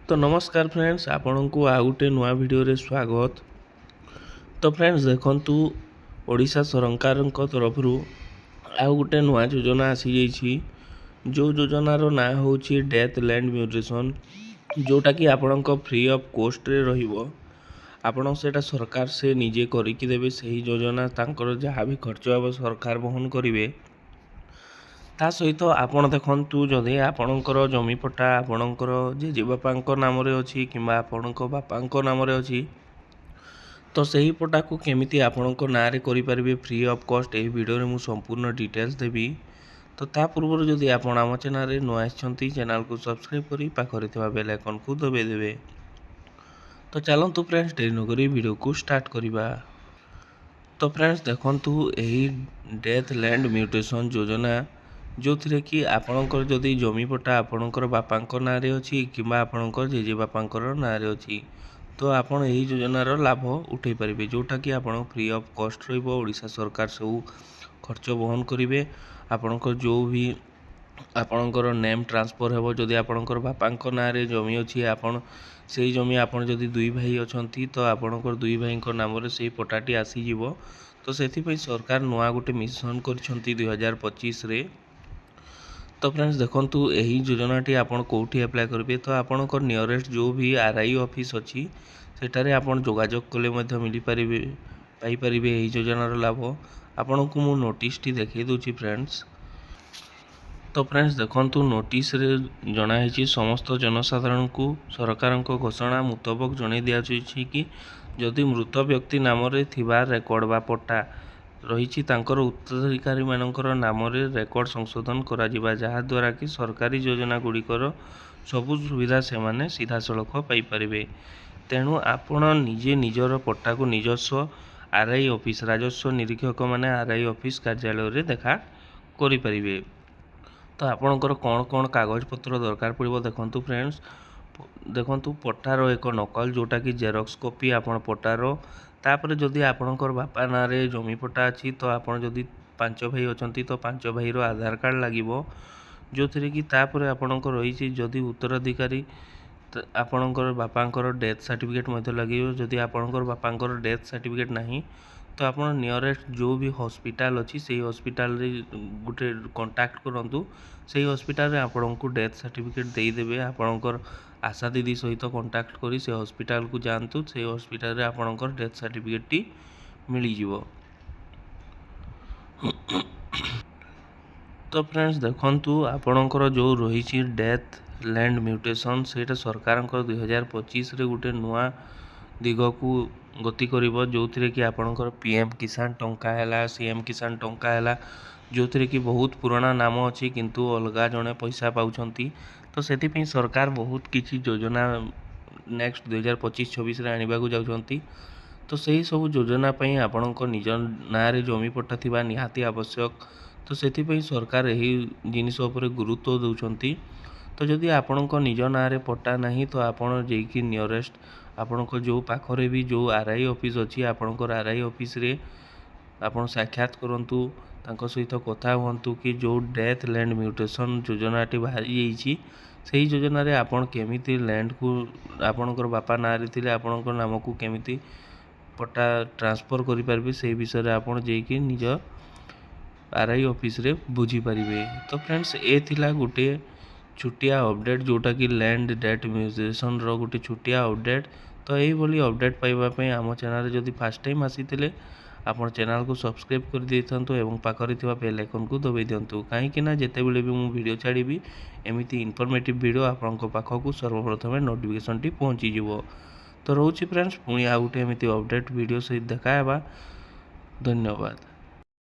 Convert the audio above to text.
तो नमस्कार फ्रेंड्स, आपण को आ गोटे नुआ वीडियो रे स्वागत। तो फ्रेंड्स देखंतु ओडिशा सरकार तरफ आउ गोटे नुआ योजना आसी जाइछि। जो योजनार ना होछि डेथ लैंड म्यूटेशन, जोटा कि आपण फ्री ऑफ कॉस्ट रे रहिबो। आपण सेटा सरकार से निजे करिकि देबे। सही योजना तांकर जहाँ भी खर्च हे सरकार बहन करिवे। ता सहित आपण देखंतु जदि आपणकर जमीपटा आपणकर जेजेबापाଙ୍କ नामरे अछि किंबा आपणक बापाଙ୍କ नामरे अछि, तो सही पटा को केमिति आपणक नारे करि परिबे फ्री ऑफ कॉस्ट एही वीडियो रे मु संपूर्ण डिटेल्स देबी। तो ता पूर्व जदि आपण आम चैनल रे नुआ आछंती, चैनल को सब्सक्राइब करी पाखरे थिबा बेल आइकन को दबाइ देबे। तो चलंतु फ्रेंड्स देरी न करी वीडियो को स्टार्ट करिबा। तो फ्रेंड्स देखंतु एही डेथ लैंड म्यूटेशन योजना जो थी कि आपणकर जदि जमीपटा आपणकर बापाଙ୍କ नारे अछि किंबा आपणकर जेजेबापाଙ୍କର नारे अछि, तो आपण एही योजनार लाभ उठाई पारिबे। जोटा कि आपण फ्री ऑफ कॉस्ट रहिबो। ओडिशा सरकार सब खर्च बहन करिवे। आपणकर जो भी आपणकर नेम ट्रांसफर हेबो, जदि आपणकर बापाଙ୍କ नारे जमी अछि, आपण सेही जमी आपण जदि दुई भाई अछंती, तो आपणकर दुई भाईଙ୍କ नामरे सेही पटाटी आसी जिवो। तो सेथि पई सरकार नुआ गोटे मिशन करछंती 2025 रे। तो फ्रेंड्स देखंतु एही योजनाटी आपण कोठी अप्लाई करिवे। तो आपणकर नियरेस्ट जो भी आरआई ऑफिस अछि सेटारे आपण जोगाजोग कले मध्ये मिली पारिबे, पाई पारिबे एही योजनार लाभ। आपण को मु नोटिस टी देखै दोछि फ्रेंड्स। तो फ्रेंड्स देखंतु नोटिस रे जणा हेछि समस्त जनसाधारण को सरकार को घोषणा मुताबक जणै दिया छै कि जदि मृत व्यक्ति नाम रे थिबा रेकर्ड बा पट्टा रही तांकर उत्तराधिकारी मानकर नाम रे रेकर्ड संशोधन करा जिबा, जहा द्वारा कि सरकारी योजना गुड़िकर सबु सुविधा से माने सीधा सड़क पाई परिबे। तेणु आपण निजे निजर पट्टा को निजस्व आरआई ऑफिस राजस्व निरीक्षक माने आरआई ऑफिस कार्यालय रे देखा करि परिबे। तो आपणकर कौन कौन कागज पत्र दरकार पड़िबो देखंतु फ्रेंड्स। देखंतु पट्टार एक नकल जोटा कि जेरॉक्स कॉपी आपण पट्टार। तापर जदि आपणकर बापा नारे जमी पट्टा अछि, तो आपण जदि 5 भाई अछंती तो 5 भाई रो आधार कार्ड लागिबो। जो थरे कि तापर आपणकर रहिछि जदि उत्तराधिकारी आपणकर बापाଙ୍କର डेथ सर्टिफिकेट मध्ये लागिबो। जदि आपणकर बापाଙ୍କର डेथ सर्टिफिकेट नाही, तो आपण नियरेस्ट जो भी हॉस्पिटल अछि सेही हॉस्पिटल रे गुटे कांटेक्ट करंतु। सेही हॉस्पिटल रे आपणको डेथ सर्टिफिकेट देई देबे। आपणकर आशा दीदी सहित कांटेक्ट करी से हॉस्पिटल को जानतु। से हॉस्पिटल रे आपणकर डेथ सर्टिफिकेट टी मिली जिवो। तो फ्रेंड्स देखंतु आपणकर जो रही डेथ लैंड म्यूटेशन सेटा सरकार 2025 रे गुटे नुआ दिग को गति करिवो। जो थरे कि आपणकर पीएम किसान टंका हैला, सीएम किसान टंका हैला, जो थरे कि बहुत पुराना नाम अछि किंतु अलगा जने पैसा पाउछंती। तो सेति पई सरकार बहुत किछि योजना नेक्स्ट 2025-26 रे आनिबा को जाउछंती। तो सही सब योजना पई आपणको निज नारे जमी पट्टा थिबा निहाती आवश्यक। तो सेति पई सरकार एही जिनिस उपरे गुरुत्व दउछंती। तो जदि आपणको निज नारे पट्टा नाही, तो आपण जेकी नियरेस्ट आपणको जो पाखरे भी जो आरआई ऑफिस अछि, आपणको आरआई ऑफिस रे आपण साक्षात करंतु, तांको सहित कथा हुअंतु कि जो डेथ लैंड म्यूटेशन योजनाटी बाहरी जाइछि सेही योजना रे आपण केमिति लैंड को आपणकर बापा नारे थिले आपणकर नाम को केमिति पट्टा ट्रांसफर करि पारबे, से विषय रे आपण जेकी निज आरआई ऑफिस रे बुझी पारिबे। तो फ्रेंड्स ए थिला गुटे छुटिया अपडेट जोटा कि लैंड डेथ म्यूटेशन रो गुटे छुटिया अपडेट। तो यही भली अपडेट पाइबा पई आम चैनल रे जदि फर्स्ट टाइम आसीथिले आपण चैनल को सब्सक्राइब कर देथंतु एवं पाखरे थिबा बेल आइकन को दबाइ दियंतु। काहे कि ना जेते बेले भी मु वीडियो छाड़ीबी एमिति इनफॉर्मेटिव वीडियो आपनको पाखकु सर्वप्रथमे नोटिफिकेशन टी पहुंची जिवो। तो रहउछि फ्रेंड्स, पुणी आ गुटे एमिति अपडेट वीडियो सहित देखा हेबा। धन्यवाद।